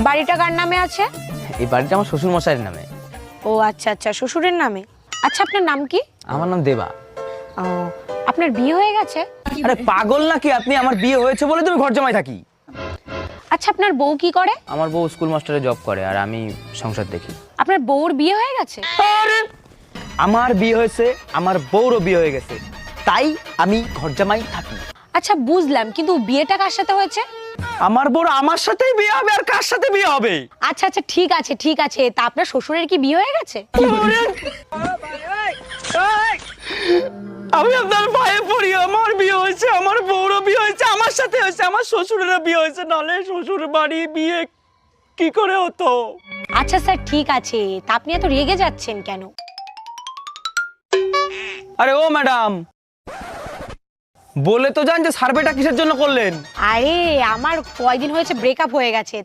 বাড়িটা কার নামে আছে? এই বাড়িটা আমার শ্বশুর মশাইয়ের নামে। ও আচ্ছা আচ্ছা, শ্বশুরের নামে। আচ্ছা, আপনার নাম কি? আমার নাম দেবা। ও, আপনার বিয়ে হয়ে গেছে? আরে পাগল নাকি আপনি? আমার বিয়ে হয়েছে বলে তুমি ঘর জামাই থাকি। আচ্ছা, আপনার বউ কি করে? আমার বউ স্কুল মাস্টারে জব করে আর আমি সংসার দেখি। আপনার বউর বিয়ে হয়ে গেছে? আরে আমার বিয়ে হয়েছে, আমার বউরও বিয়ে হয়ে গেছে, তাই আমি ঘর জামাই থাকি। আচ্ছা বুঝলাম, কিন্তু বিয়েটা কার সাথে হয়েছে? আমার বউর আমার সাথেই বিয়ে হবে, আর কার সাথে বিয়ে হবে? আচ্ছা আচ্ছা, ঠিক আছে ঠিক আছে। তা আপনার শ্বশুরের কি বিয়ে হয়ে গেছে? আমি আপনার পায়ে পড়ি, আমার বিয়ে হয়েছে, আমার বউরও বিয়ে হয়েছে, আমার সাথে হয়েছে, আমার শ্বশুরেরও বিয়ে হয়েছে, নালে শ্বশুর বাড়ি বিয়ে কি করে হতো? আচ্ছা স্যার, ঠিক আছে। তা আপনি এত রেগে যাচ্ছেন কেন? আরে ও ম্যাডাম, বলে তো যান যে সার্ভেটা কিসের জন্য করলেন? আরে আমার কয়দিন হয়েছে ব্রেকআপ হয়ে গেছে,